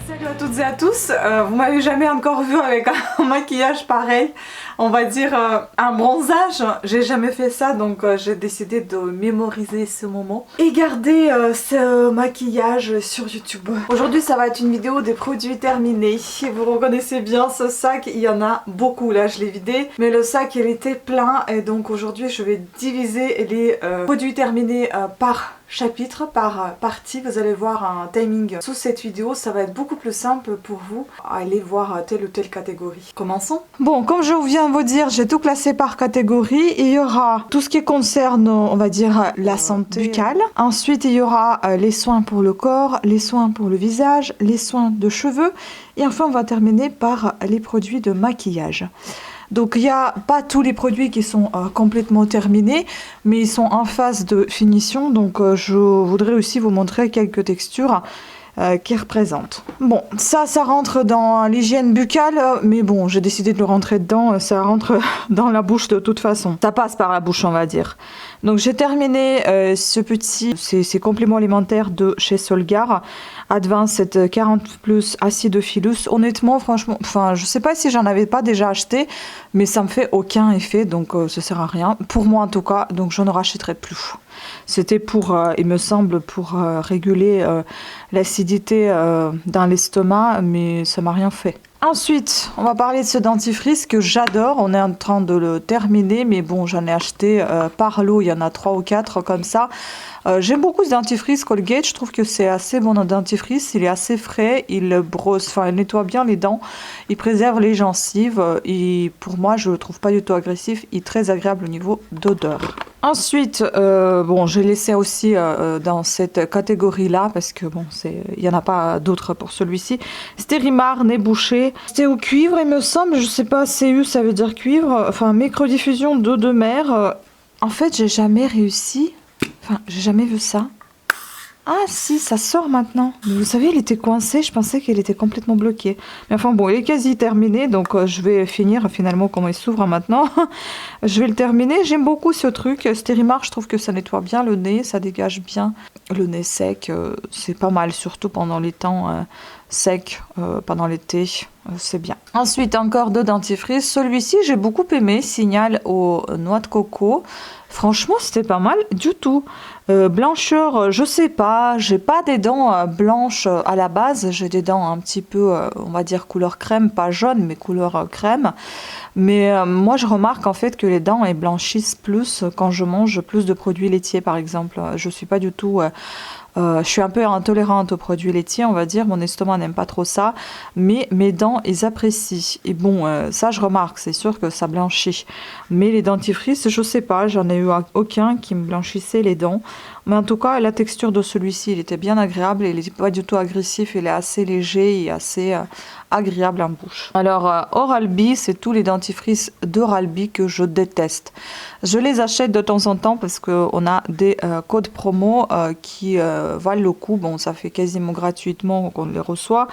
Salut à toutes et à tous, vous m'avez jamais encore vu avec un maquillage pareil, on va dire un bronzage, j'ai jamais fait ça donc j'ai décidé de mémoriser ce moment et garder ce maquillage sur YouTube. Aujourd'hui ça va être une vidéo des produits terminés, vous reconnaissez bien ce sac, il y en a beaucoup, là je l'ai vidé, mais le sac il était plein et donc aujourd'hui je vais diviser les produits terminés par chapitre, par partie. Vous allez voir un timing sous cette vidéo, ça va être beaucoup plus simple pour vous à aller voir telle ou telle catégorie. Commençons. Bon, comme je viens de vous dire, j'ai tout classé par catégorie. Il y aura tout ce qui concerne, on va dire, la santé buccale. Ensuite, il y aura les soins pour le corps, les soins pour le visage, les soins de cheveux. Et enfin, on va terminer par les produits de maquillage. Donc il n'y a pas tous les produits qui sont complètement terminés, mais ils sont en phase de finition, donc je voudrais aussi vous montrer quelques textures qui représentent. Bon, ça rentre dans l'hygiène buccale, mais bon, j'ai décidé de le rentrer dedans, ça rentre dans la bouche de toute façon. Ça passe par la bouche, on va dire. Donc j'ai terminé ces compléments alimentaires de chez Solgar, Advanced 40 Plus Acidophilus. Honnêtement, franchement, enfin, je sais pas si j'en avais pas déjà acheté, mais ça me fait aucun effet, donc ça sert à rien. Pour moi en tout cas, donc je ne rachèterai plus. C'était pour, il me semble, pour réguler l'acidité dans l'estomac, mais ça m'a rien fait. Ensuite, on va parler de ce dentifrice que j'adore. On est en train de le terminer, mais bon, j'en ai acheté par lot. Il y en a 3 ou 4 comme ça. J'aime beaucoup ce dentifrice Colgate. Je trouve que c'est assez bon dentifrice. Il est assez frais. Il brosse, enfin, il nettoie bien les dents. Il préserve les gencives. Et pour moi, je le trouve pas du tout agressif. Il est très agréable au niveau d'odeur. Ensuite, bon, j'ai laissé aussi dans cette catégorie-là parce que bon, il n'y en a pas d'autres pour celui-ci. Stérimar, nez bouché. C'était au cuivre, il me semble. Je sais pas, CU, ça veut dire cuivre. Enfin, microdiffusion d'eau de mer. En fait, j'ai jamais réussi. Enfin, j'ai jamais vu ça. Ah si, ça sort maintenant. Mais vous savez, il était coincé, je pensais qu'il était complètement bloqué. Mais enfin bon, il est quasi terminé, donc je vais finir finalement comment il s'ouvre maintenant. Je vais le terminer. J'aime beaucoup ce truc. Stérimar, je trouve que ça nettoie bien le nez, ça dégage bien le nez sec. C'est pas mal, surtout pendant les temps secs, pendant l'été. C'est bien. Ensuite, encore 2 dentifrices. Celui-ci, j'ai beaucoup aimé. Signal aux noix de coco. Franchement, c'était pas mal du tout. Blancheur, je sais pas. J'ai pas des dents blanches à la base. J'ai des dents un petit peu, on va dire couleur crème, pas jaune, mais couleur crème. Mais moi, je remarque en fait que les dents elles blanchissent plus quand je mange plus de produits laitiers, par exemple. Je suis pas du tout... je suis un peu intolérante aux produits laitiers, on va dire. Mon estomac n'aime pas trop ça. Mais mes dents, ils apprécient. Et bon, ça, je remarque. C'est sûr que ça blanchit. Mais les dentifrices, je sais pas. J'en ai eu aucun qui me blanchissait les dents. Mais en tout cas, la texture de celui-ci, il était bien agréable. Il n'est pas du tout agressif. Il est assez léger et assez agréable en bouche. Alors, Oral-B, c'est tous les dentifrices d'Oral-B que je déteste. Je les achète de temps en temps parce qu'on a des codes promo qui valent le coup. Bon, ça fait quasiment gratuitement qu'on les reçoit.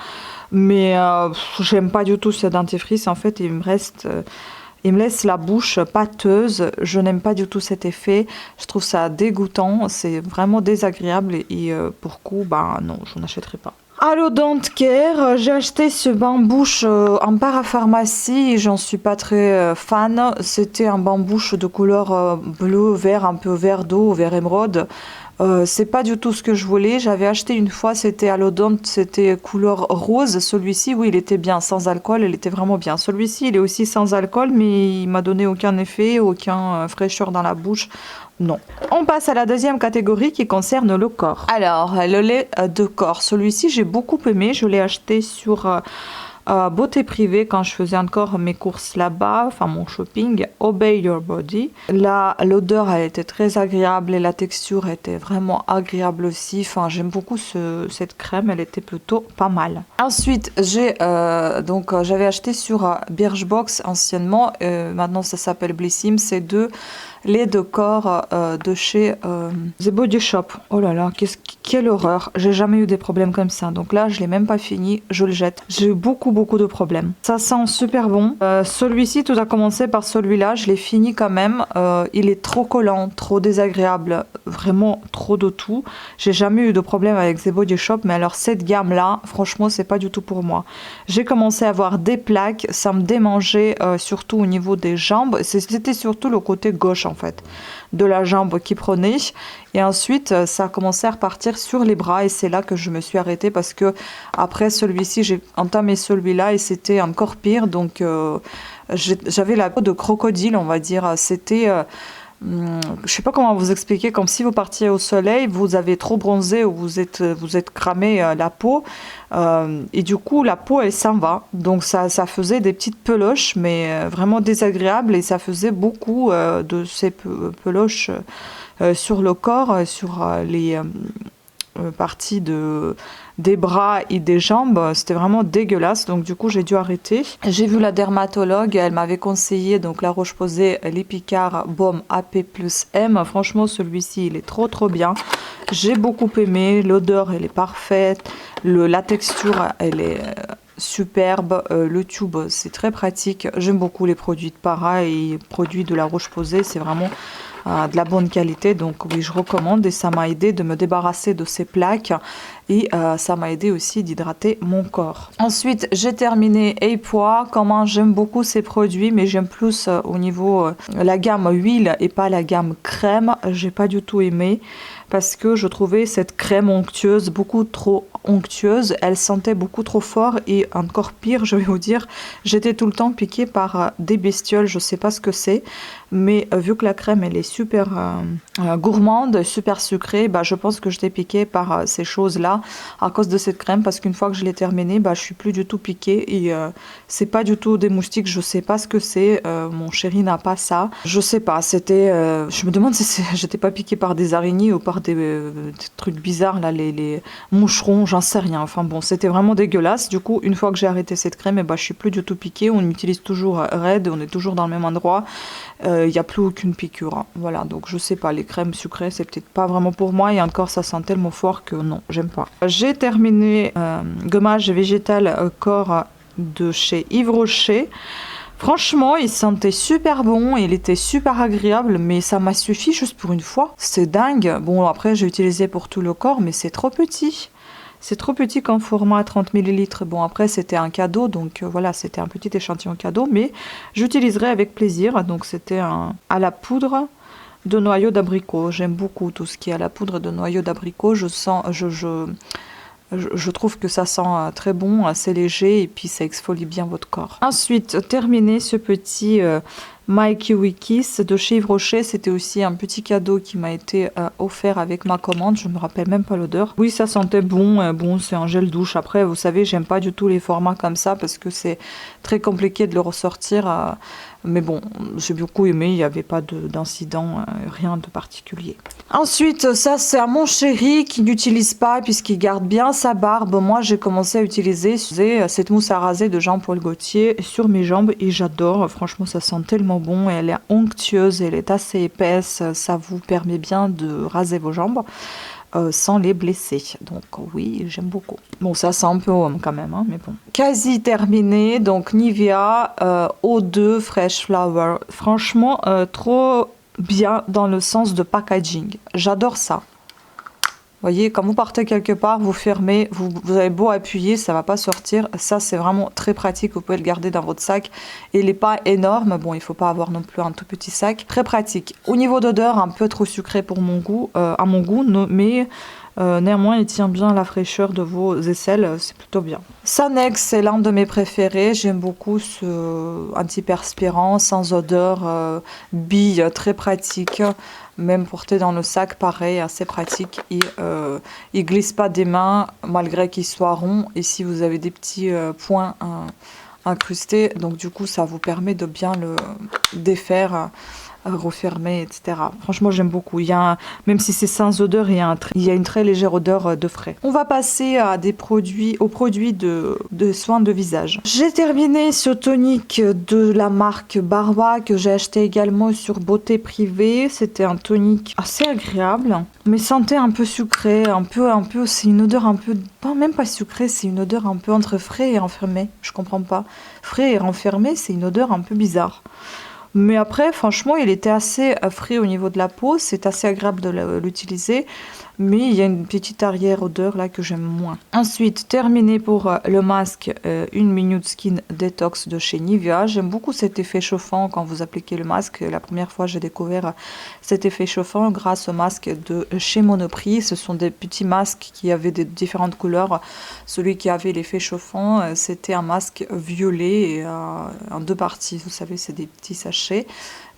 Mais j'aime pas du tout ce dentifrice. En fait, il me laisse la bouche pâteuse. Je n'aime pas du tout cet effet. Je trouve ça dégoûtant. C'est vraiment désagréable. Et pour coup, bah non, je n'achèterai pas. Allodont Care, j'ai acheté ce bain bouche en parapharmacie. J'en suis pas très fan. C'était un bain bouche de couleur bleu, vert, un peu vert d'eau, vert émeraude. C'est pas du tout ce que je voulais. J'avais acheté une fois, c'était Allodont, c'était couleur rose. Celui-ci, oui, il était bien, sans alcool, il était vraiment bien. Celui-ci, il est aussi sans alcool, mais il m'a donné aucun effet, aucun fraîcheur dans la bouche. Non. On passe à la deuxième catégorie qui concerne le corps. Alors, le lait de corps. Celui-ci, j'ai beaucoup aimé. Je l'ai acheté sur... Beauté privée quand je faisais encore mes courses là-bas, enfin mon shopping, Obey Your Body. Là, l'odeur elle était très agréable et la texture était vraiment agréable aussi. Enfin, j'aime beaucoup cette crème, elle était plutôt pas mal. Ensuite, j'avais acheté sur Birchbox anciennement, maintenant ça s'appelle Blissim, c'est de lait de corps de chez The Body Shop. Oh là là, quelle horreur. J'ai jamais eu des problèmes comme ça. Donc là, je l'ai même pas fini, je le jette. J'ai eu beaucoup de problèmes. Ça sent super bon. Celui-ci, tout a commencé par celui-là. Je l'ai fini quand même. Il est trop collant, trop désagréable. Vraiment trop de tout. J'ai jamais eu de problème avec The Body Shop. Mais alors cette gamme-là, franchement, c'est pas du tout pour moi. J'ai commencé à avoir des plaques. Ça me démangeait surtout au niveau des jambes. C'était surtout le côté gauche en fait de la jambe qui prenait, et ensuite ça a commencé à repartir sur les bras, et c'est là que je me suis arrêtée parce que après celui-ci j'ai entamé celui-là et c'était encore pire. Donc j'avais la peau de crocodile, on va dire. C'était je sais pas comment vous expliquer, comme si vous partiez au soleil, vous avez trop bronzé ou vous êtes cramé la peau, et du coup la peau elle s'en va. Donc ça faisait des petites peloches, mais vraiment désagréables, et ça faisait beaucoup de ces peloches sur le corps, sur les partie des bras et des jambes. C'était vraiment dégueulasse, donc du coup j'ai dû arrêter. J'ai vu la dermatologue, elle m'avait conseillé donc la Roche-Posay l'Epicard Baume AP plus M. Franchement celui-ci il est trop bien, j'ai beaucoup aimé. L'odeur elle est parfaite, la texture elle est superbe, le tube c'est très pratique. J'aime beaucoup les produits de Para et les produits de la Roche-Posay, c'est vraiment de la bonne qualité. Donc oui, je recommande, et ça m'a aidé de me débarrasser de ces plaques, et ça m'a aidé aussi d'hydrater mon corps. Ensuite j'ai terminé Apois. Comment j'aime beaucoup ces produits, mais j'aime plus au niveau la gamme huile et pas la gamme crème. J'ai pas du tout aimé parce que je trouvais cette crème onctueuse beaucoup trop onctueuse, elle sentait beaucoup trop fort, et encore pire, je vais vous dire, j'étais tout le temps piquée par des bestioles, je sais pas ce que c'est, mais vu que la crème elle est super gourmande, super sucrée, bah, je pense que j'étais piquée par ces choses-là à cause de cette crème, parce qu'une fois que je l'ai terminée, bah, je suis plus du tout piquée, et c'est pas du tout des moustiques, je sais pas ce que c'est, mon chéri n'a pas ça, je sais pas, c'était, je me demande si j'étais pas piquée par des araignées ou par des trucs bizarres là, les moucherons, j'en sais rien. Enfin bon, c'était vraiment dégueulasse. Du coup, une fois que j'ai arrêté cette crème, et bah, je suis plus du tout piquée. On utilise toujours raide, on est toujours dans le même endroit. Il n'y a plus aucune piqûre. Hein. Voilà, donc je sais pas, les crèmes sucrées, c'est peut-être pas vraiment pour moi. Et encore, ça sent tellement fort que non, j'aime pas. J'ai terminé gommage végétal corps de chez Yves Rocher. Franchement, il sentait super bon, il était super agréable, mais ça m'a suffi juste pour une fois. C'est dingue. Bon, après, j'ai utilisé pour tout le corps, mais c'est trop petit. C'est trop petit comme format 30 ml. Bon, après, c'était un cadeau, donc voilà, c'était un petit échantillon cadeau, mais j'utiliserai avec plaisir. Donc, c'était à la poudre de noyau d'abricot. J'aime beaucoup tout ce qui est à la poudre de noyau d'abricot. Je trouve que ça sent très bon, assez léger, et puis ça exfolie bien votre corps. Ensuite, terminer ce petit My Kiwi Kiss de chez Yves Rocher. C'était aussi un petit cadeau qui m'a été offert avec ma commande. Je me rappelle même pas l'odeur. Oui, ça sentait bon. Bon, c'est un gel douche. Après, vous savez, j'aime pas du tout les formats comme ça parce que c'est très compliqué de le ressortir. Mais bon, j'ai beaucoup aimé, il n'y avait pas d'incident, rien de particulier. Ensuite, ça c'est à mon chéri qui n'utilise pas puisqu'il garde bien sa barbe. Moi j'ai commencé à utiliser cette mousse à raser de Jean-Paul Gaultier sur mes jambes et j'adore. Franchement ça sent tellement bon, et elle est onctueuse, elle est assez épaisse, ça vous permet bien de raser vos jambes. Sans les blesser. Donc oui, j'aime beaucoup. Bon, ça sent un peu homme quand même, hein, mais bon. Quasi terminé, donc Nivea O2 Fresh Flower. Franchement, trop bien dans le sens de packaging. J'adore ça. Vous voyez, quand vous partez quelque part, vous fermez, vous avez beau appuyer, ça va pas sortir. Ça, c'est vraiment très pratique. Vous pouvez le garder dans votre sac. Et il n'est pas énorme. Bon, il faut pas avoir non plus un tout petit sac. Très pratique. Au niveau d'odeur, un peu trop sucré pour mon goût, à mon goût, mais néanmoins, il tient bien la fraîcheur de vos aisselles. C'est plutôt bien. Sanex, c'est l'un de mes préférés. J'aime beaucoup ce antiperspirant sans odeur, bille, très pratique. Même porté dans le sac, pareil, assez pratique. Il glisse pas des mains malgré qu'il soit rond. Et si vous avez des petits points incrustés, donc du coup ça vous permet de bien le défaire refermer, etc. Franchement, j'aime beaucoup. Même si c'est sans odeur, il y a une très légère odeur de frais. On va passer à aux produits de soins de visage. J'ai terminé ce tonique de la marque Barba que j'ai acheté également sur Beauté Privée. C'était un tonique assez agréable, mais sentait un peu sucré, c'est une odeur un peu, pas même pas sucrée, c'est une odeur un peu entre frais et renfermé. Je comprends pas. Frais et renfermé, c'est une odeur un peu bizarre. Mais après, franchement, il était assez frais au niveau de la peau. C'est assez agréable de l'utiliser. Mais il y a une petite arrière-odeur là que j'aime moins. Ensuite, terminé pour le masque, une Minute Skin Detox de chez Nivea. J'aime beaucoup cet effet chauffant quand vous appliquez le masque. La première fois, j'ai découvert cet effet chauffant grâce au masque de chez Monoprix. Ce sont des petits masques qui avaient des différentes couleurs. Celui qui avait l'effet chauffant, c'était un masque violet et, en 2 parties. Vous savez, c'est des petits sachets.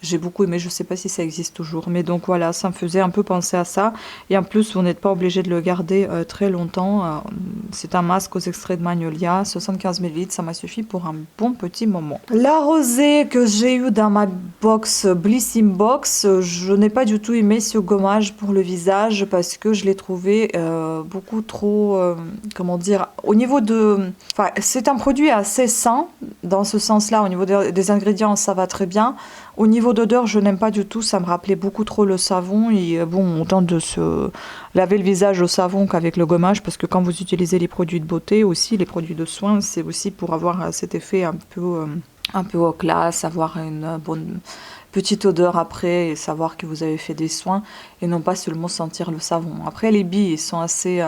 J'ai beaucoup aimé, je ne sais pas si ça existe toujours. Mais donc voilà, ça me faisait un peu penser à ça. Et en plus, vous n'êtes pas obligé de le garder très longtemps. C'est un masque aux extraits de magnolia, 75 ml. Ça m'a suffi pour un bon petit moment. La rosée que j'ai eue dans ma box Blissim Box, je n'ai pas du tout aimé ce gommage pour le visage parce que je l'ai trouvé beaucoup trop, comment dire, au niveau de... Enfin, c'est un produit assez sain dans ce sens-là. Au niveau des ingrédients, ça va très bien. Au niveau d'odeur, je n'aime pas du tout, ça me rappelait beaucoup trop le savon et bon, on tente de se laver le visage au savon qu'avec le gommage parce que quand vous utilisez les produits de beauté aussi, les produits de soins, c'est aussi pour avoir cet effet un peu haut classe, avoir une bonne petite odeur après et savoir que vous avez fait des soins et non pas seulement sentir le savon. Après, les billes sont assez...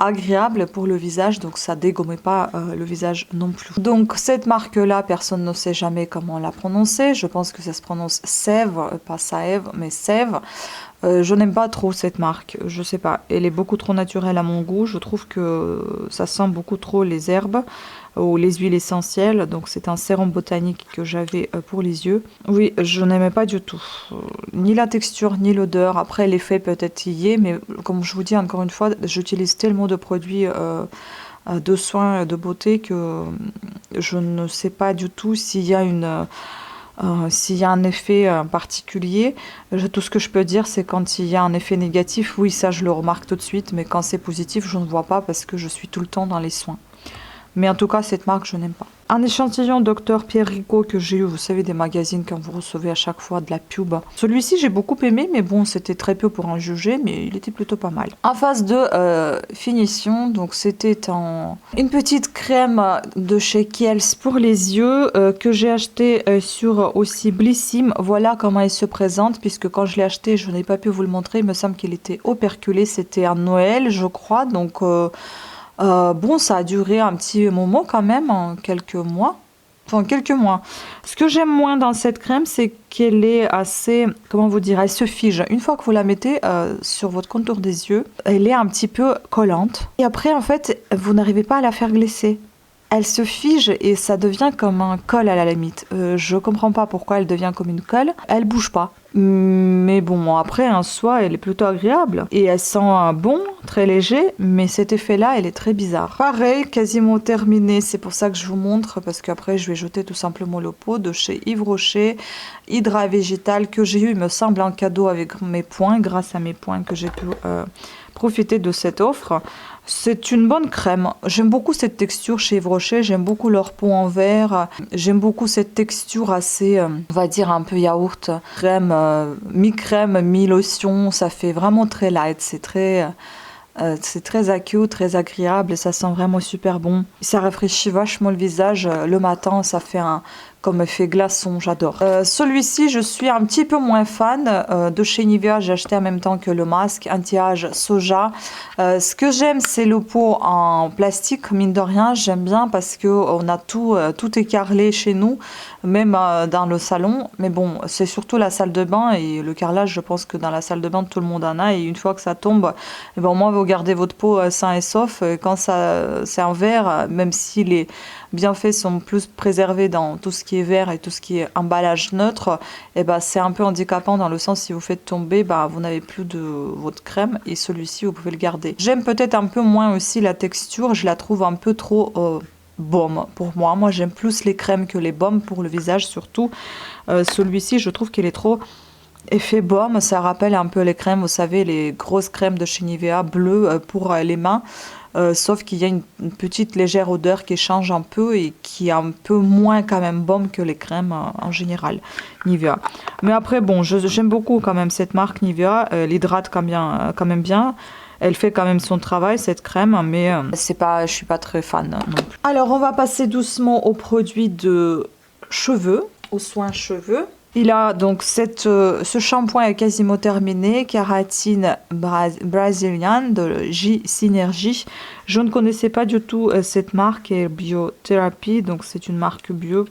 agréable pour le visage, donc ça dégommait pas le visage non plus. Donc cette marque là, personne ne sait jamais comment la prononcer. Je pense que ça se prononce Sèvres, pas Saèvres mais Sèvres. Je n'aime pas trop cette marque, je sais pas, elle est beaucoup trop naturelle à mon goût. Je trouve que ça sent beaucoup trop les herbes ou les huiles essentielles. Donc c'est un sérum botanique que j'avais pour les yeux. Oui, je n'aimais pas du tout, ni la texture ni l'odeur. Après l'effet peut-être y est, mais comme je vous dis encore une fois, j'utilise tellement de produits de soins de beauté que je ne sais pas du tout s'il y a un effet particulier. Tout ce que je peux dire, c'est quand il y a un effet négatif, oui, ça je le remarque tout de suite, mais quand c'est positif, je ne vois pas parce que je suis tout le temps dans les soins. Mais en tout cas, cette marque, je n'aime pas. Un échantillon Dr Pierre Rico que j'ai eu, vous savez, des magazines quand vous recevez à chaque fois de la pub. Celui-ci, j'ai beaucoup aimé, mais bon, c'était très peu pour en juger, mais il était plutôt pas mal. En phase de finition, donc c'était une petite crème de chez Kiehl's pour les yeux que j'ai acheté sur aussi Blissim. Voilà comment elle se présente, puisque quand je l'ai acheté, je n'ai pas pu vous le montrer. Il me semble qu'il était operculé, c'était à Noël, je crois, donc... bon, ça a duré un petit moment quand même, quelques mois. Enfin, quelques mois. Ce que j'aime moins dans cette crème, c'est qu'elle est assez, comment vous dire, elle se fige. Une fois que vous la mettez sur votre contour des yeux, elle est un petit peu collante. Et après, en fait, vous n'arrivez pas à la faire glisser. Elle se fige et ça devient comme un col à la limite. Je comprends pas pourquoi elle devient comme une colle. Elle bouge pas. Mais bon, après, en soi, elle est plutôt agréable. Et elle sent bon, très léger, mais cet effet-là, elle est très bizarre. Pareil, quasiment terminé. C'est pour ça que je vous montre, parce qu'après, je vais jeter tout simplement le pot de chez Yves Rocher, Hydra Végétal, que j'ai eu, il me semble, en cadeau avec mes points, grâce à mes points que j'ai pu profiter de cette offre. C'est une bonne crème. J'aime beaucoup cette texture chez Yves Rocher. J'aime beaucoup leur pot en verre. J'aime beaucoup cette texture assez, on va dire, un peu yaourt. Crème, mi-crème, mi-lotion. Ça fait vraiment très light. C'est très aqueux, très agréable et ça sent vraiment super bon. Ça rafraîchit vachement le visage. Le matin, ça fait comme effet glaçon, j'adore. Celui-ci, je suis un petit peu moins fan. De chez Nivea, j'ai acheté en même temps que le masque anti-âge soja. Ce que j'aime, c'est le pot en plastique, mine de rien. J'aime bien parce qu'on a tout est carrelé chez nous, même dans le salon. Mais bon, c'est surtout la salle de bain et le carrelage, je pense que dans la salle de bain, tout le monde en a. Et une fois que ça tombe, eh ben, au moins, vous gardez votre pot sain et sauf. Quand c'est en verre, même si les bienfaits sont plus préservés dans tout ce qui est verre et tout ce qui est emballage neutre, et ben c'est un peu handicapant dans le sens si vous faites tomber, vous n'avez plus de votre crème et celui-ci vous pouvez le garder. J'aime peut-être un peu moins aussi la texture, je la trouve un peu trop baume pour moi. Moi j'aime plus les crèmes que les baumes pour le visage surtout. Celui-ci je trouve qu'il est trop effet baume, ça rappelle un peu les crèmes, vous savez, les grosses crèmes de chez Nivea bleues pour les mains. Sauf qu'il y a une petite légère odeur qui change un peu et qui est un peu moins quand même baume que les crèmes en général, Nivea. Mais après, bon, j'aime beaucoup quand même cette marque Nivea, elle hydrate quand même bien. Elle fait quand même son travail, cette crème, mais c'est pas, je suis pas très fan non plus. Alors, on va passer doucement aux produits de cheveux, aux soins cheveux. Il a donc ce shampoing est quasiment terminé, Kératine Brazilian de J Synergie. Je ne connaissais pas du tout cette marque, et Biothérapie, donc c'est une marque bio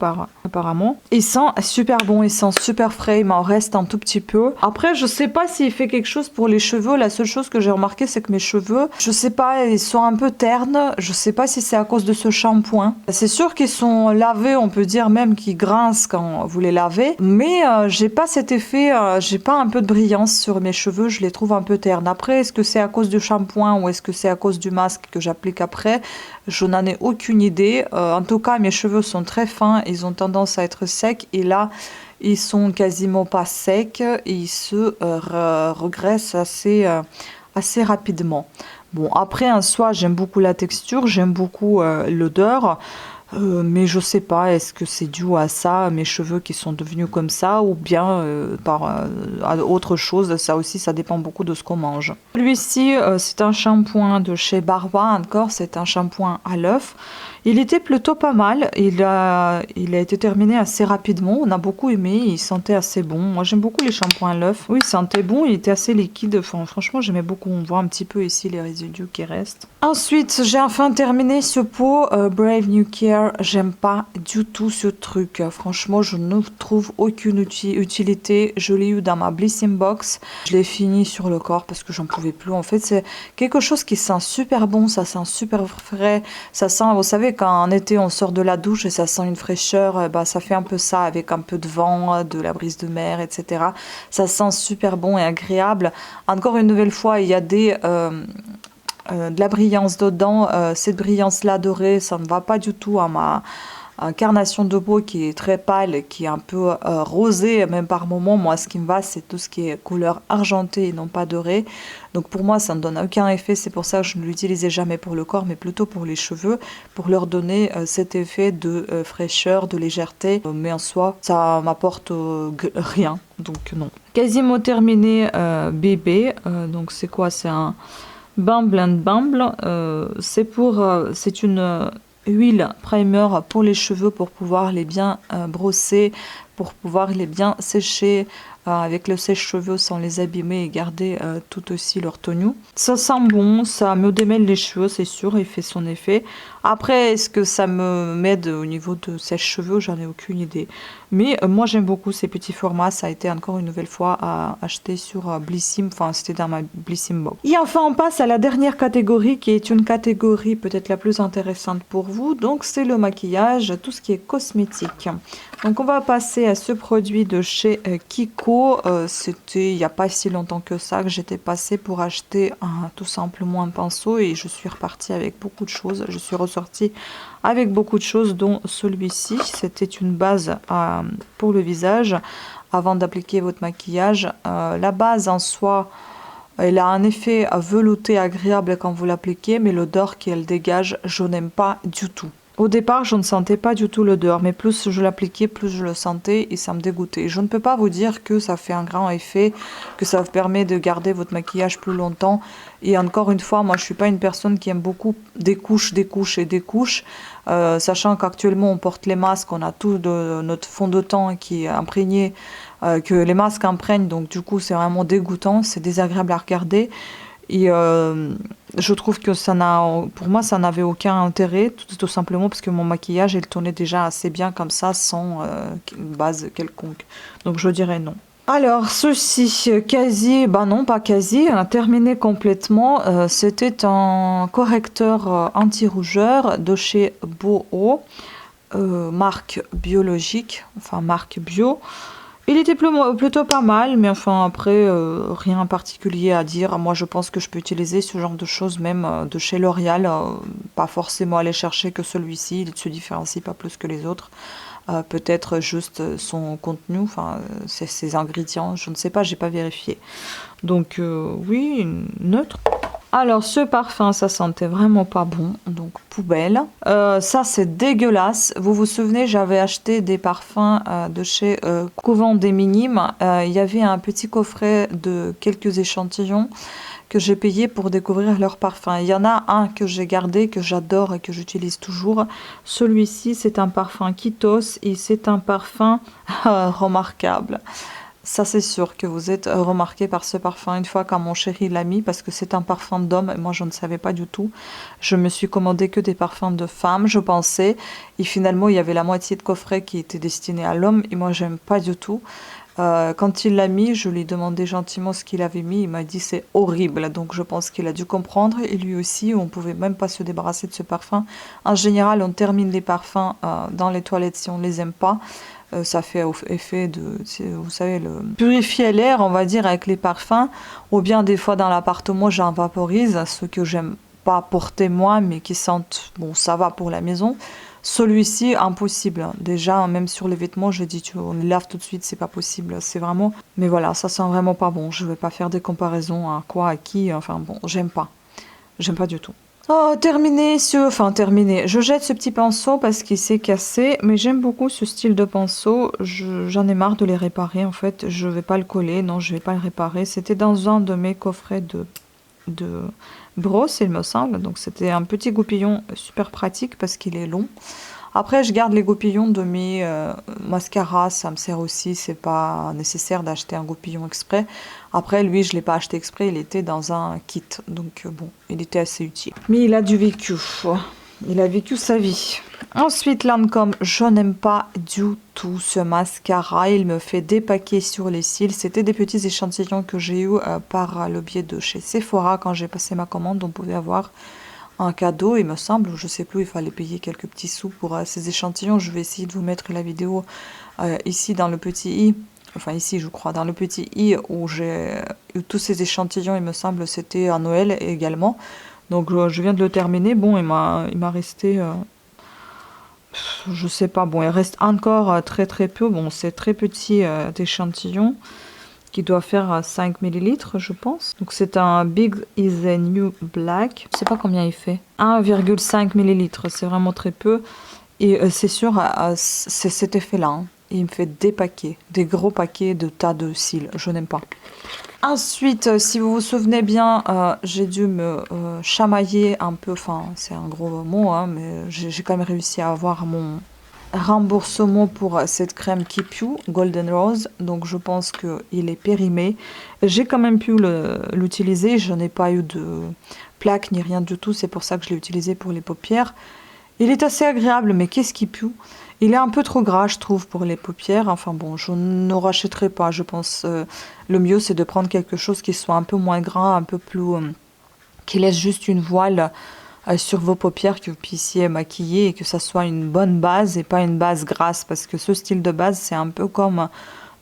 apparemment. Il sent super bon, il sent super frais, il m'en reste un tout petit peu. Après, je sais pas s'il fait quelque chose pour les cheveux. La seule chose que j'ai remarqué, c'est que mes cheveux, je sais pas, ils sont un peu ternes. Je sais pas si c'est à cause de ce shampoing. C'est sûr qu'ils sont lavés, on peut dire même qu'ils grincent quand vous les lavez, mais j'ai pas cet effet, j'ai pas un peu de brillance sur mes cheveux, je les trouve un peu ternes. Après, est-ce que c'est à cause du shampoing ou est-ce que c'est à cause du masque que j'applique après? Je n'en ai aucune idée. En tout cas, mes cheveux sont très fins, ils ont tendance à être secs et là, ils sont quasiment pas secs et ils se regraissent assez rapidement. Bon, après, en soi, j'aime beaucoup la texture, j'aime beaucoup l'odeur. Mais je sais pas, est-ce que c'est dû à ça, mes cheveux qui sont devenus comme ça, ou bien à autre chose. Ça aussi, ça dépend beaucoup de ce qu'on mange. Celui-ci, c'est un shampoing de chez Barba encore, c'est un shampoing à l'œuf. Il était plutôt pas mal, il a été terminé assez rapidement, on a beaucoup aimé, il sentait assez bon. Moi j'aime beaucoup les shampoings à l'œuf. Oui, il sentait bon, il était assez liquide, enfin, franchement j'aimais beaucoup, on voit un petit peu ici les résidus qui restent. Ensuite, j'ai enfin terminé ce pot Brave New Care, j'aime pas du tout ce truc, franchement je ne trouve aucune utilité. Je l'ai eu dans ma Blissing Box, je l'ai fini sur le corps parce que j'en pouvais plus. En fait c'est quelque chose qui sent super bon, ça sent super frais, ça sent, vous savez, quand en été on sort de la douche et ça sent une fraîcheur, bah, ça fait un peu ça avec un peu de vent, de la brise de mer, etc. Ça sent super bon et agréable. Encore une nouvelle fois, il y a de la brillance dedans. Cette brillance-là dorée, ça ne va pas du tout à ma carnation de peau qui est très pâle, qui est un peu rosée même par moment. Moi ce qui me va, c'est tout ce qui est couleur argentée et non pas dorée. Donc pour moi ça ne donne aucun effet, c'est pour ça que je ne l'utilisais jamais pour le corps mais plutôt pour les cheveux, pour leur donner cet effet de fraîcheur, de légèreté, mais en soi ça m'apporte rien, donc non. Quasiment terminé bébé, donc c'est quoi, c'est un Bumble and Bumble, c'est une huile primer pour les cheveux pour pouvoir les bien brosser, pour pouvoir les bien sécher avec le sèche-cheveux sans les abîmer et garder tout aussi leur tenue. Ça sent bon, ça me démêle les cheveux, c'est sûr, il fait son effet. Après, est-ce que ça m'aide au niveau de sèche-cheveux? J'en ai aucune idée. Mais moi j'aime beaucoup ces petits formats, ça a été encore une nouvelle fois à acheter sur Blissim, enfin c'était dans ma Blissim box. Et enfin on passe à la dernière catégorie qui est une catégorie peut-être la plus intéressante pour vous, donc c'est le maquillage, tout ce qui est cosmétique. Donc on va passer à ce produit de chez Kiko, c'était il n'y a pas si longtemps que ça que j'étais passée pour acheter tout simplement un pinceau et je suis repartie avec beaucoup de choses, je suis ressortie avec beaucoup de choses dont celui-ci, c'était une base pour le visage avant d'appliquer votre maquillage. La base en soi, elle a un effet velouté agréable quand vous l'appliquez, mais l'odeur qu'elle dégage, je n'aime pas du tout. Au départ, je ne sentais pas du tout l'odeur, mais plus je l'appliquais, plus je le sentais et ça me dégoûtait. Je ne peux pas vous dire que ça fait un grand effet, que ça vous permet de garder votre maquillage plus longtemps. Et encore une fois, moi je ne suis pas une personne qui aime beaucoup des couches et des couches. Sachant qu'actuellement on porte les masques, on a tout de notre fond de teint qui est imprégné, que les masques imprègnent, donc du coup c'est vraiment dégoûtant, c'est désagréable à regarder. Et je trouve que pour moi ça n'avait aucun intérêt, tout simplement parce que mon maquillage il tournait déjà assez bien comme ça, sans base quelconque. Donc je dirais non. Alors ceci, quasi, bah non pas quasi, terminé complètement, c'était un correcteur anti-rougeur de chez Boho, marque biologique, enfin marque bio. Il était plutôt pas mal, mais enfin après, rien en particulier à dire. Moi je pense que je peux utiliser ce genre de choses même de chez L'Oréal, pas forcément aller chercher que celui-ci, il ne se différencie pas plus que les autres. peut-être juste son contenu, enfin ses ingrédients, je ne sais pas, j'ai pas vérifié. Donc oui, neutre. Alors ce parfum, ça sentait vraiment pas bon, donc poubelle. Ça c'est dégueulasse. Vous vous souvenez, j'avais acheté des parfums de chez Couvent des Minimes. Il y avait un petit coffret de quelques échantillons que j'ai payé pour découvrir leurs parfums. Il y en a un que j'ai gardé, que j'adore et que j'utilise toujours. Celui-ci, c'est un parfum Kitos et c'est un parfum remarquable. Ça, c'est sûr que vous êtes remarqué par ce parfum une fois quand mon chéri l'a mis, parce que c'est un parfum d'homme et moi je ne savais pas du tout. Je me suis commandé que des parfums de femmes, je pensais, et finalement il y avait la moitié de coffret qui était destiné à l'homme et moi j'aime pas du tout. Quand il l'a mis, je lui ai demandé gentiment ce qu'il avait mis, il m'a dit c'est horrible, donc je pense qu'il a dû comprendre, et lui aussi, on pouvait même pas se débarrasser de ce parfum. En général, on termine les parfums dans les toilettes si on les aime pas. Ça fait effet de, vous savez, le purifier l'air, on va dire, avec les parfums. Ou bien des fois dans l'appartement, j'en vaporise, ceux que j'aime pas porter moi, mais qui sentent, bon, ça va pour la maison. Celui-ci, impossible. Déjà, même sur les vêtements, je dis, on les lave tout de suite, c'est pas possible. C'est vraiment... Mais voilà, ça sent vraiment pas bon. Je vais pas faire des comparaisons à quoi, à qui. Enfin bon, j'aime pas. J'aime pas du tout. Oh, terminé. Je jette ce petit pinceau parce qu'il s'est cassé, mais j'aime beaucoup ce style de pinceau. J'en ai marre de les réparer, en fait. Je vais pas le coller, non, je vais pas le réparer. C'était dans un de mes coffrets de brosse, il me semble. Donc c'était un petit goupillon super pratique parce qu'il est long. Après, je garde les goupillons de mes mascaras, ça me sert aussi, c'est pas nécessaire d'acheter un goupillon exprès. Après, lui, je l'ai pas acheté exprès, il était dans un kit, donc bon, il était assez utile. Mais il a du vécu, il a vécu sa vie. Ensuite, Lancôme, je n'aime pas du tout ce mascara, il me fait dépaquer sur les cils. C'était des petits échantillons que j'ai eu par le biais de chez Sephora quand j'ai passé ma commande, on pouvait avoir un cadeau, il me semble, je sais plus, il fallait payer quelques petits sous pour ces échantillons. Je vais essayer de vous mettre la vidéo ici dans le petit i, enfin ici je crois, dans le petit i où j'ai eu tous ces échantillons, il me semble, c'était à Noël également. Donc je viens de le terminer, bon, il m'a resté, je sais pas, bon, il reste encore très très peu, bon, c'est très petit d'échantillons, qui doit faire 5 ml, je pense. Donc c'est un Big is a New Black. Je sais pas combien il fait. 1,5 ml, c'est vraiment très peu. Et c'est sûr, c'est cet effet-là. Hein. Il me fait des paquets, des gros paquets de tas de cils. Je n'aime pas. Ensuite, si vous vous souvenez bien, j'ai dû me chamailler un peu. Enfin, c'est un gros mot, hein, mais j'ai quand même réussi à avoir mon remboursement pour cette crème Keep You Golden Rose, donc je pense qu'il est périmé. J'ai quand même pu l'utiliser, je n'ai pas eu de plaque ni rien du tout, c'est pour ça que je l'ai utilisé pour les paupières. Il est assez agréable, mais qu'est-ce qui pue? Il est un peu trop gras, je trouve, pour les paupières. Enfin bon, je ne rachèterai pas, je pense. Le mieux, c'est de prendre quelque chose qui soit un peu moins gras, un peu plus... qui laisse juste une voile sur vos paupières, que vous puissiez maquiller et que ça soit une bonne base et pas une base grasse, parce que ce style de base c'est un peu comme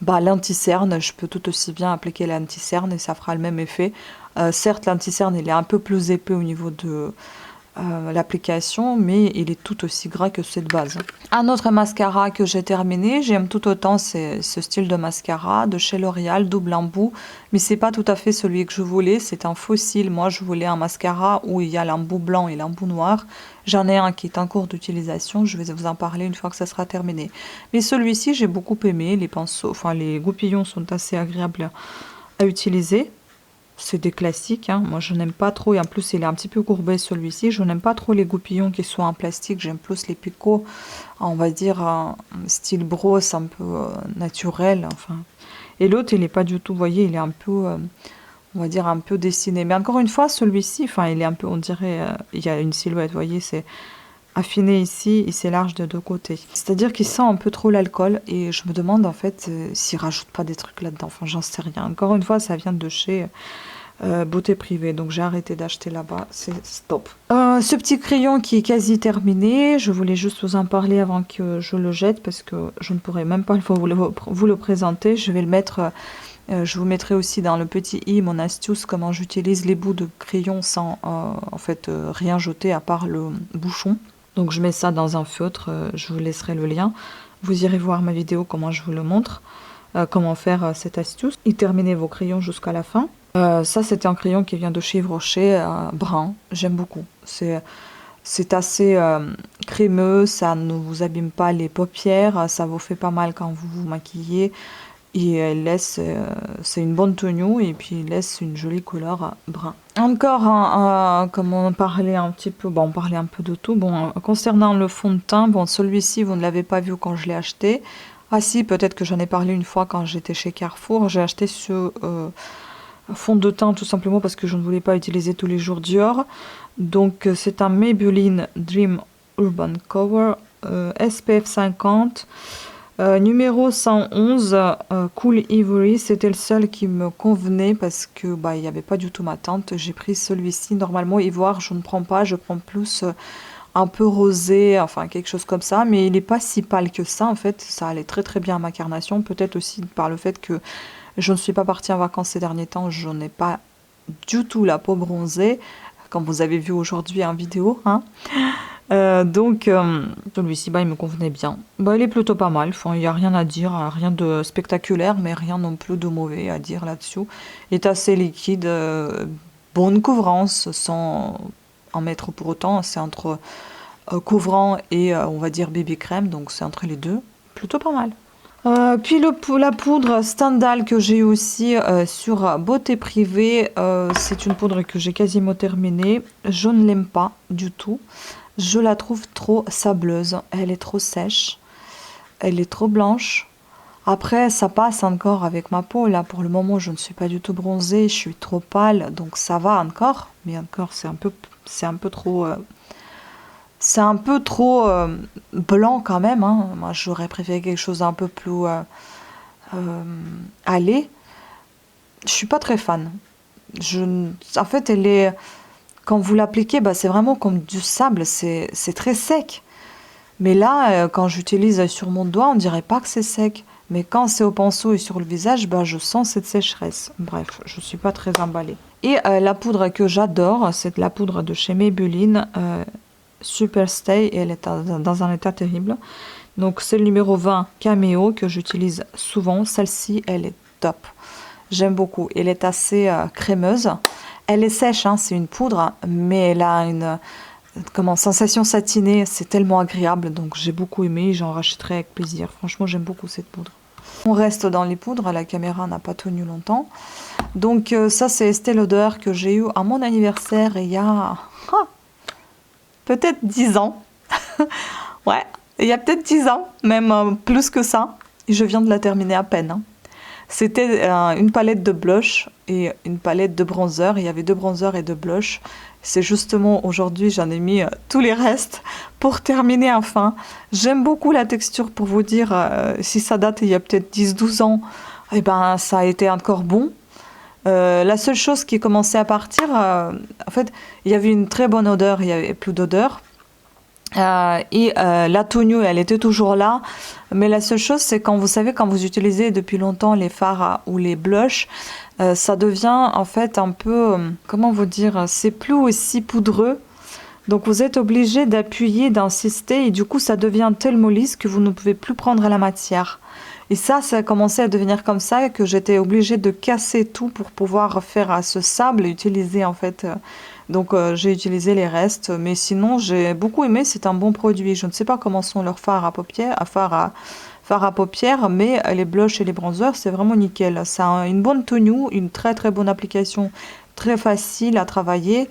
l'anti-cerne. Je peux tout aussi bien appliquer l'anti-cerne et ça fera le même effet. Certes, l'anti-cerne il est un peu plus épais au niveau de l'application, mais il est tout aussi gras que cette base. Un autre mascara que j'ai terminé, j'aime tout autant ce style de mascara de chez L'Oréal, double embout, mais c'est pas tout à fait celui que je voulais, c'est un fossile. Moi je voulais un mascara où il y a l'embout blanc et l'embout noir. J'en ai un qui est en cours d'utilisation, je vais vous en parler une fois que ça sera terminé. Mais celui-ci j'ai beaucoup aimé, les pinceaux, enfin les goupillons sont assez agréables à utiliser. C'est des classiques, hein. Moi je n'aime pas trop, et en plus il est un petit peu courbé celui-ci. Je n'aime pas trop les goupillons qui sont en plastique, j'aime plus les picots, on va dire style brosse, un peu naturel. Enfin. Et l'autre il n'est pas du tout, vous voyez, il est un peu, on va dire un peu dessiné. Mais encore une fois, celui-ci, enfin il est un peu, on dirait, il y a une silhouette, vous voyez, c'est affiné ici, il s'élarge de deux côtés. C'est-à-dire qu'il sent un peu trop l'alcool, et je me demande en fait s'il rajoute pas des trucs là-dedans. Enfin, j'en sais rien. Encore une fois, ça vient de chez Beauté Privée, donc j'ai arrêté d'acheter là-bas. C'est stop. Ce petit crayon qui est quasi terminé, je voulais juste vous en parler avant que je le jette, parce que je ne pourrais même pas vous le présenter. Je vais le mettre... je vous mettrai aussi dans le petit i mon astuce, comment j'utilise les bouts de crayon sans en fait rien jeter à part le bouchon. Donc je mets ça dans un feutre, je vous laisserai le lien. Vous irez voir ma vidéo comment je vous le montre, comment faire cette astuce. Et terminez vos crayons jusqu'à la fin. Ça c'était un crayon qui vient de chez Yves Rocher, brun, j'aime beaucoup. C'est assez crémeux, ça ne vous abîme pas les paupières, ça vous fait pas mal quand vous vous maquillez. Et elle laisse, c'est une bonne tenue et puis il laisse une jolie couleur brun. Encore, comme on parlait un petit peu, bon, on parlait un peu de tout. Bon, concernant le fond de teint, bon, celui-ci vous ne l'avez pas vu quand je l'ai acheté. Ah si, peut-être que j'en ai parlé une fois quand j'étais chez Carrefour. J'ai acheté ce fond de teint tout simplement parce que je ne voulais pas utiliser tous les jours Dior. Donc c'est un Maybelline Dream Urban Cover SPF 50. Numéro 111, Cool Ivory, c'était le seul qui me convenait parce que il n'y avait pas du tout ma teinte. J'ai pris celui-ci. Normalement, ivoire, je ne prends pas, je prends plus un peu rosé, enfin quelque chose comme ça. Mais il n'est pas si pâle que ça, en fait. Ça allait très très bien à ma carnation. Peut-être aussi par le fait que je ne suis pas partie en vacances ces derniers temps. Je n'ai pas du tout la peau bronzée, comme vous avez vu aujourd'hui en vidéo, hein. Donc celui-ci il me convenait bien. Il est plutôt pas mal, enfin, il n'y a rien à dire, rien de spectaculaire, mais rien non plus de mauvais à dire là-dessus. Il est assez liquide, bonne couvrance, sans en mettre pour autant. C'est entre couvrant et on va dire bébé crème, donc c'est entre les deux, plutôt pas mal. Puis la poudre Stendhal que j'ai aussi sur Beauté Privée, c'est une poudre que j'ai quasiment terminée. Je ne l'aime pas du tout. Je la trouve trop sableuse, elle est trop sèche, elle est trop blanche. Après, ça passe encore avec ma peau. Là, pour le moment, je ne suis pas du tout bronzée, je suis trop pâle, donc ça va encore. Mais encore, c'est un peu trop... c'est un peu trop blanc quand même, hein. Moi, j'aurais préféré quelque chose d'un peu plus allé. Je suis pas très fan. En fait, elle est... Quand vous l'appliquez, c'est vraiment comme du sable, c'est très sec. Mais là, quand j'utilise sur mon doigt, on dirait pas que c'est sec. Mais quand c'est au pinceau et sur le visage, je sens cette sécheresse. Bref, je suis pas très emballée. Et la poudre que j'adore, c'est la poudre de chez Maybelline, Super Stay, et elle est dans un état terrible. Donc c'est le numéro 20 Cameo que j'utilise souvent. Celle-ci, elle est top. J'aime beaucoup. Elle est assez crémeuse. Elle est sèche, hein, c'est une poudre, mais elle a une sensation satinée, c'est tellement agréable, donc j'ai beaucoup aimé, j'en rachèterai avec plaisir. Franchement, j'aime beaucoup cette poudre. On reste dans les poudres, la caméra n'a pas tenu longtemps. Donc ça, c'est Estée Lauder que j'ai eu à mon anniversaire il y a peut-être 10 ans. Ouais, il y a peut-être 10 ans, même plus que ça. Et je viens de la terminer à peine, hein. C'était une palette de blush et une palette de bronzer. Il y avait 2 bronzers et 2 blushs. C'est justement aujourd'hui, j'en ai mis tous les restes pour terminer enfin. J'aime beaucoup la texture, pour vous dire, si ça date il y a peut-être 10-12 ans, ça a été encore bon. La seule chose qui commençait à partir, en fait, il y avait une très bonne odeur, il n'y avait plus d'odeur. La tenue, elle était toujours là, mais la seule chose, c'est quand vous utilisez depuis longtemps les fards ou les blushs, ça devient en fait un peu, comment vous dire, c'est plus aussi poudreux, donc vous êtes obligé d'appuyer, d'insister, et du coup ça devient tellement lisse que vous ne pouvez plus prendre la matière. Et ça a commencé à devenir comme ça, que j'étais obligée de casser tout pour pouvoir faire ce sable et utiliser en fait... Donc j'ai utilisé les restes, mais sinon j'ai beaucoup aimé, c'est un bon produit. Je ne sais pas comment sont leurs fards à paupières, mais les blushs et les bronzers, c'est vraiment nickel. Ça a une bonne tenue, une très très bonne application, très facile à travailler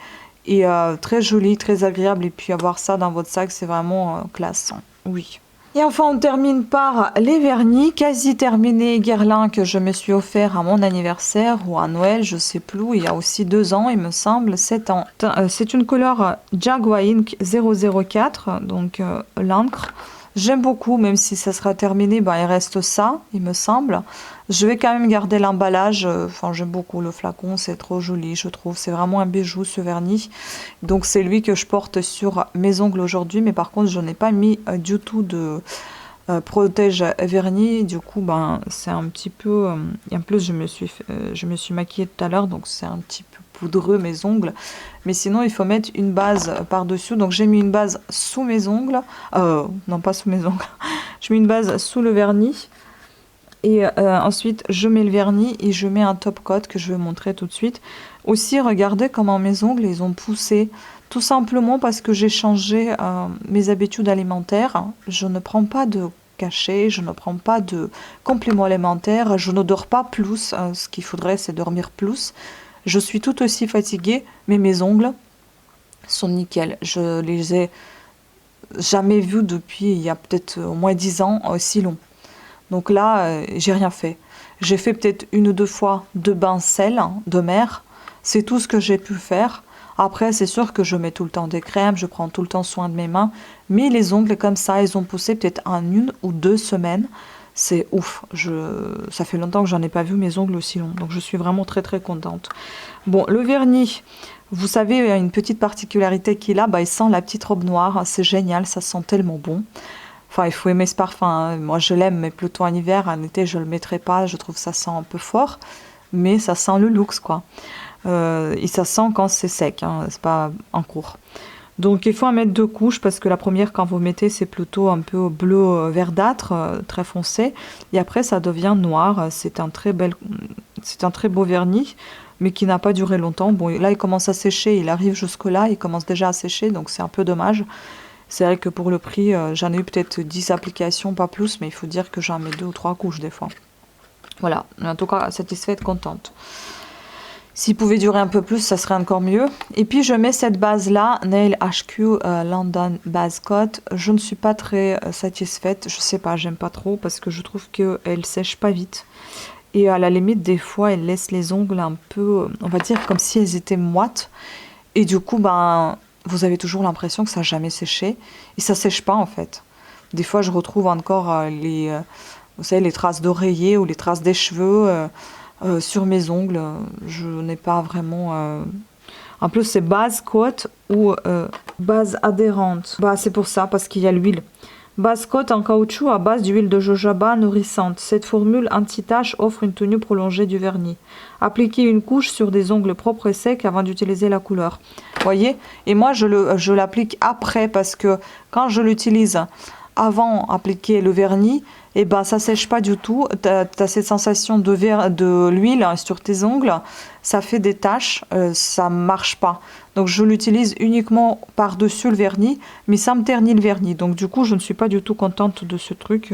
et très jolie, très agréable. Et puis avoir ça dans votre sac, c'est vraiment classe. Oui. Et enfin, on termine par les vernis, quasi terminés Guerlain que je me suis offert à mon anniversaire ou à Noël, je sais plus, il y a aussi 2 ans, il me semble, 7 ans. C'est une couleur Jaguar Ink 004, donc l'encre. J'aime beaucoup, même si ça sera terminé, il reste ça, il me semble. Je vais quand même garder l'emballage, j'aime beaucoup le flacon, c'est trop joli, je trouve. C'est vraiment un bijou, ce vernis. Donc c'est lui que je porte sur mes ongles aujourd'hui, mais par contre, je n'ai pas mis du tout protège vernis. Du coup, ben, c'est un petit peu... et en plus, je me suis maquillée tout à l'heure, donc c'est un petit peu poudreux mes ongles. Mais sinon, il faut mettre une base par-dessus. Donc, j'ai mis une base sous mes ongles. Non, pas sous mes ongles. Je mets une base sous le vernis. Et ensuite, je mets le vernis et je mets un top coat que je vais montrer tout de suite. Aussi, regardez comment mes ongles, ils ont poussé. Tout simplement parce que j'ai changé mes habitudes alimentaires. Je ne prends pas de cachet, je ne prends pas de compléments alimentaires. Je ne dors pas plus. Ce qu'il faudrait, c'est dormir plus. Je suis tout aussi fatiguée, mais mes ongles sont nickel. Je les ai jamais vus depuis il y a peut-être au moins 10 ans aussi long. Donc là, j'ai rien fait. J'ai fait peut-être 1 ou 2 fois de bain sel de mer. C'est tout ce que j'ai pu faire. Après, c'est sûr que je mets tout le temps des crèmes, je prends tout le temps soin de mes mains. Mais les ongles comme ça, ils ont poussé peut-être en 1 ou 2 semaines. C'est ouf. Ça fait longtemps que j'en ai pas vu mes ongles aussi longs. Donc je suis vraiment très très contente. Bon, le vernis, vous savez, il y a une petite particularité qu'il a. Bah, il sent la petite robe noire. C'est génial, ça sent tellement bon. Enfin, il faut aimer ce parfum, hein. Moi, je l'aime, mais plutôt en hiver. En été, je ne le mettrai pas. Je trouve que ça sent un peu fort. Mais ça sent le luxe, quoi. Et ça sent quand c'est sec, hein. C'est pas en cours. Donc, il faut en mettre 2 couches parce que la première, quand vous mettez, c'est plutôt un peu bleu verdâtre, très foncé. Et après, ça devient noir. C'est un très beau vernis, mais qui n'a pas duré longtemps. Bon, là, il commence à sécher. Il arrive jusque-là. Il commence déjà à sécher, donc c'est un peu dommage. C'est vrai que pour le prix, j'en ai eu peut-être 10 applications, pas plus, mais il faut dire que j'en mets 2 ou 3 couches des fois. Voilà, en tout cas, satisfaite, contente. S'il pouvait durer un peu plus, ça serait encore mieux. Et puis, je mets cette base-là, Nail HQ London Base Coat. Je ne suis pas très satisfaite, je sais pas, j'aime pas trop, parce que je trouve qu'elle sèche pas vite. Et à la limite, des fois, elle laisse les ongles un peu, on va dire, comme si elles étaient moites. Et du coup, ben... vous avez toujours l'impression que ça n'a jamais séché. Et ça ne sèche pas, en fait. Des fois, je retrouve encore vous savez, les traces d'oreiller ou les traces des cheveux sur mes ongles. Je n'ai pas vraiment... En plus, c'est base coat ou base adhérente. Bah, c'est pour ça, parce qu'il y a l'huile. Base coat en caoutchouc à base d'huile de jojoba nourrissante. Cette formule anti-tache offre une tenue prolongée du vernis. Appliquez une couche sur des ongles propres et secs avant d'utiliser la couleur. Voyez? Et moi, je l'applique après parce que quand je l'utilise avant d'appliquer le vernis, et ben ça sèche pas du tout. Tu as cette sensation de l'huile sur tes ongles. Ça fait des taches, ça marche pas. Donc je l'utilise uniquement par-dessus le vernis, mais ça me ternit le vernis. Donc du coup, je ne suis pas du tout contente de ce truc.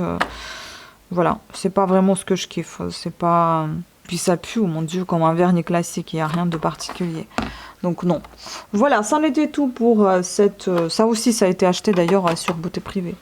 Voilà, c'est pas vraiment ce que je kiffe. C'est pas... Puis ça pue, oh mon dieu, comme un vernis classique. Il n'y a rien de particulier. Donc non. Voilà, ça en était tout pour cette... ça aussi, ça a été acheté d'ailleurs sur Beauté Privée.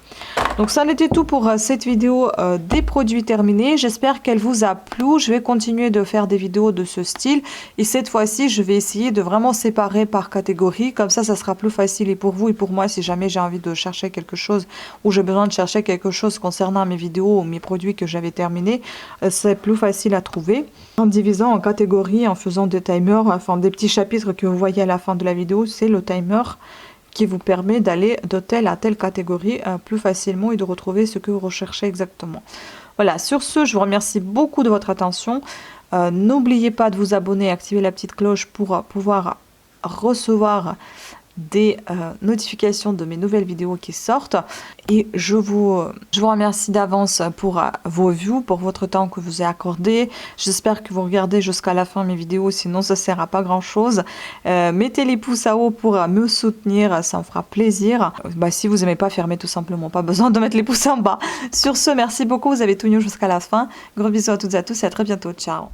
Donc ça en était tout pour cette vidéo des produits terminés. J'espère qu'elle vous a plu. Je vais continuer de faire des vidéos de ce style. Et cette fois-ci, je vais essayer de vraiment séparer par catégorie. Comme ça sera plus facile et pour vous et pour moi si jamais j'ai envie de chercher quelque chose ou j'ai besoin de chercher quelque chose concernant mes vidéos ou mes produits que j'avais terminés. C'est plus facile à trouver. En divisant en catégories, en faisant des timers, enfin des petits chapitres que vous voyez à la fin de la vidéo, c'est le timer qui vous permet d'aller de telle à telle catégorie plus facilement et de retrouver ce que vous recherchez exactement. Voilà, sur ce, je vous remercie beaucoup de votre attention. N'oubliez pas de vous abonner et activer la petite cloche pour pouvoir recevoir des notifications de mes nouvelles vidéos qui sortent. Et je vous remercie d'avance pour vos views, pour votre temps que vous avez accordé. J'espère que vous regardez jusqu'à la fin mes vidéos, sinon ça ne sert à pas grand chose. Mettez les pouces à haut pour me soutenir, ça me fera plaisir. Si vous n'aimez pas, fermez tout simplement, pas besoin de mettre les pouces en bas. Sur ce, merci beaucoup, vous avez tenu jusqu'à la fin. Gros bisous à toutes et à tous et à très bientôt, ciao.